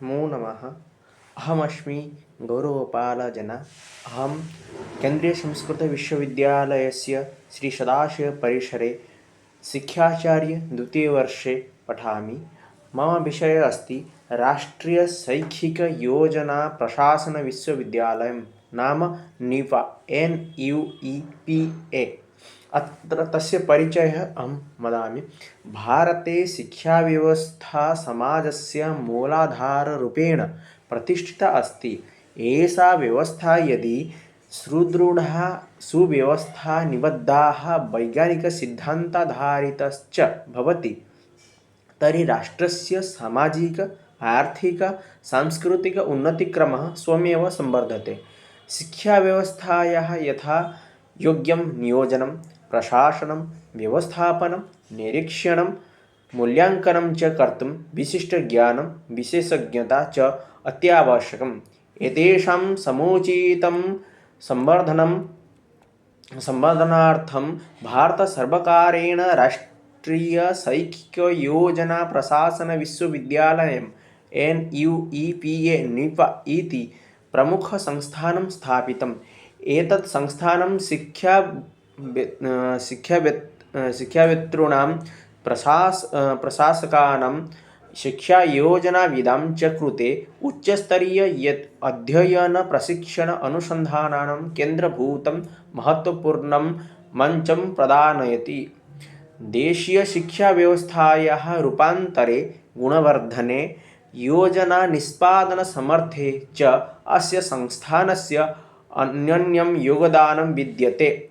नमो नमः। अहमस्मि गौरवपालजना। अहं केन्द्रीयसंस्कृतविश्वविद्यालयस्य श्रीसदाशिवपरिसरे शिक्षाचार्य द्वितीयवर्षे पठामि। मम विषयः अस्ति राष्ट्रियशैक्षिकयोजनाप्रशासनविश्वविद्यालयं, नाम NIPA, NUEPA। अत्र तस्य परिचयः अहं वदामि। भारते शिक्षाव्यवस्था समाजस्य मूलाधाररूपेण प्रतिष्ठिता अस्ति। एषा व्यवस्था यदि सुदृढा, सुव्यवस्था, निबद्धाः, वैज्ञानिकसिद्धान्ताधारितश्च भवति तर्हि राष्ट्रस्य सामाजिक, आर्थिक, सांस्कृतिक उन्नतिक्रमः स्वयमेव संवर्धते। शिक्षाव्यवस्थायाः यथा योग्यं नियोजनं, प्रशासनं, व्यवस्थापनं, निरीक्षणं, मूल्याङ्कनं च कर्तुं विशिष्टज्ञानं, विशेषज्ञता च अत्यावश्यकम्। एतेषां समुचितं संवर्धनार्थं भारतसर्वकारेण राष्ट्रियशैक्षिकयोजनाप्रशासनविश्वविद्यालयं NUEPA इति प्रमुखसंस्थानं स्थापितम्। एतत् संस्थानं शिक्षावेतॄणां, प्रशासकानां, शिक्षायोजनाविदां च कृते उच्चस्तरीय अध्ययन, प्रशिक्षण, अनुसन्धानानां केन्द्रीभूतं महत्त्वपूर्णं मञ्चं प्रदानयति। देशीयशिक्षाव्यवस्थायाः रूपान्तरे, गुणवर्धने, योजनानिष्पादनसमर्थे च अस्य संस्थानस्य अनन्यं योगदानं विद्यते।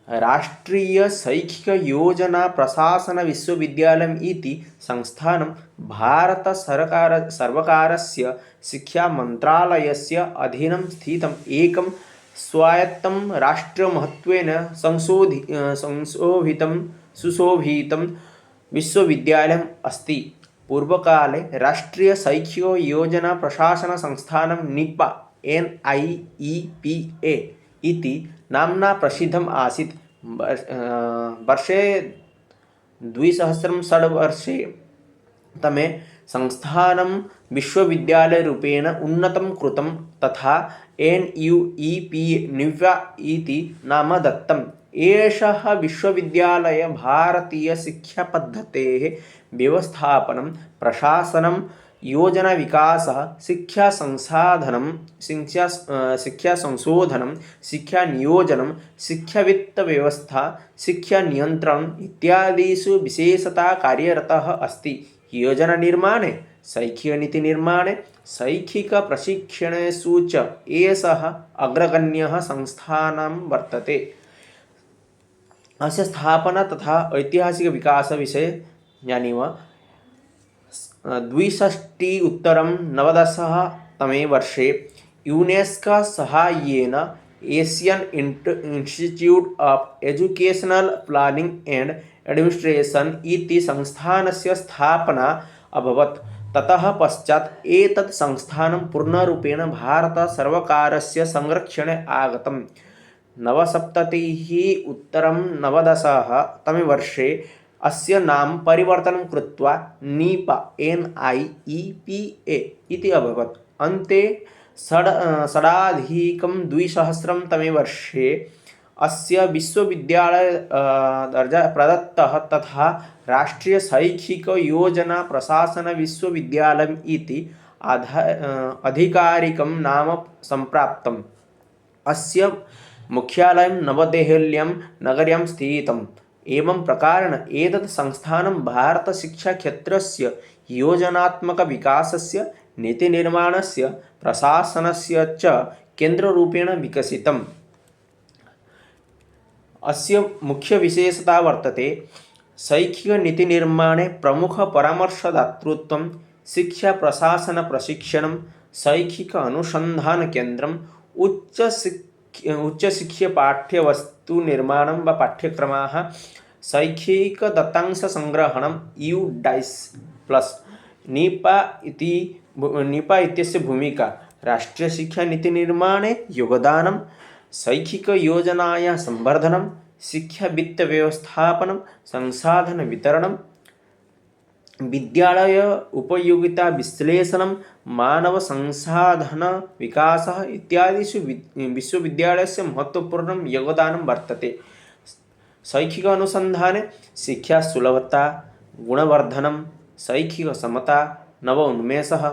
राष्ट्रियशैक्षिकयोजनाप्रशासनविश्वविद्यालयम् इति संस्थानं भारतसर्वकारस्य शिक्षामन्त्रालयस्य अधीनं स्थितम् एकं स्वायत्तं राष्ट्रियमहत्त्वेन सुशोभितं विश्वविद्यालयम् अस्ति। पूर्वकाले राष्ट्रियशैक्षिकयोजनाप्रशासनसंस्थानं NIPA NIEPA इति नाम्ना प्रसिद्धम् आसीत्। वर्षे 2006 तमे संस्थानं विश्वविद्यालयरूपेण उन्नतं कृतं तथा NUEPA इति नाम दत्तम्। एषः विश्वविद्यालयः भारतीयशिक्षापद्धतेः व्यवस्थापनं, प्रशासनं, योजनाविकासः, शिक्षासंशोधनं, शिक्षानियोजनं, शिक्षावित्तव्यवस्था, शिक्षानियन्त्रणम् इत्यादिषु विशेषतः कार्यरतः अस्ति। योजनानिर्माणे, शैक्षिकनीतिनिर्माणे, शैक्षिकप्रशिक्षणेषु च एषः अग्रगण्यः संस्थानं वर्तते। अस्य स्थापना तथा ऐतिहासिकविकासविषये जानीमः। 62-उत्तरं-90 वर्षे यूनेस्को साहाय्येन Asian institute of educational planning and administration इति संस्थानस्य स्थापना अभवत्। ततः पश्चात् एतत् संस्थानं पूर्णरूपेण भारतसर्वकारस्य संरक्षणे आगतम्। 1990 वर्षे अस्य नाम परिवर्तनं कृत्वा NIPA NIEPA इति अभवत्। अन्ते 2000 वर्षे अस्य विश्वविद्यालय दर्जा प्रदत्तः तथा राष्ट्रियशैक्षिकयोजनाप्रशासनविश्वविद्यालयम् इति आधिकारिकं नाम सम्प्राप्तम्। अस्य मुख्यालयं नवदेहल्यां नगर्यां स्थितम्। एवं प्रकारेण एतत् संस्थानं भारतशिक्षाक्षेत्रस्य योजनात्मकविकासस्य, नीतिनिर्माणस्य, प्रशासनस्य च केन्द्ररूपेण विकसितम्। अस्य मुख्यविशेषता वर्तते शैक्षिकनीतिनिर्माणे प्रमुखपरामर्शदातृत्वं, शिक्षाप्रशासनप्रशिक्षणं, शैक्षिक अनुसन्धानकेन्द्रम्, उच्चशिक्षापाठ्यवस्तुनिर्माणं वा पाठ्यक्रमाः, शैक्षिकदत्तांशसङ्ग्रहणं U-+ NIPA इत्यस्य भूमिका, राष्ट्रियशिक्षानीतिनिर्माणे योगदानं, शैक्षिकयोजनायाः संवर्धनं, शिक्षावित्तव्यवस्थापनं, संसाधनवितरणं, विद्यालय उपयोगिता विश्लेषणं मानव संसाधन विकासः इत्यादिषु विश्वविद्यालयस्य महत्वपूर्णं योगदानं वर्तते। शैक्षिक अनुसंधाने शिक्षा सुलभता, गुणवर्धनं, शैक्षिक समता, नव उन्मेषः,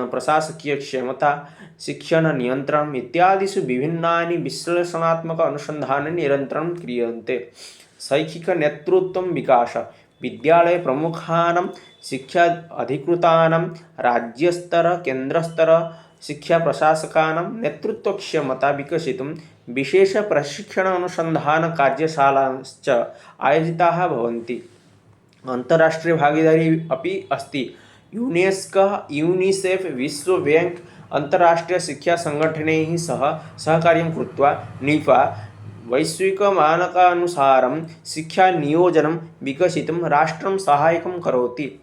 प्रशासकीय क्षमता, शिक्षण नियंत्रणम् इत्यादिषु विभिन्नानि विश्लेषणात्मक अनुसंधानानि निरन्तरं क्रियन्ते। शैक्षिक नेतृत्वं विकासः विद्यालये प्रमुखानां शिक्षा अधिकृतानां राज्यस्तर केन्द्रस्तर शिक्षाप्रशासकानां नेतृत्वक्षमता विकसितुं विशेषप्रशिक्षण अनुसन्धानकार्यशालाश्च आयोजिताः भवन्ति। अन्तर्राष्ट्रीयभागीदारी अपि अस्ति। यूनेस्को, यूनिसेफ, विश्वबैङ्क्, अन्तर्राष्ट्रीयशिक्षासङ्घटनैः सह सहकार्यं कृत्वा निपा वैश्विकमानकानुसारं शिक्षानियोजनं विकसितुं राष्ट्रं सहायं करोति।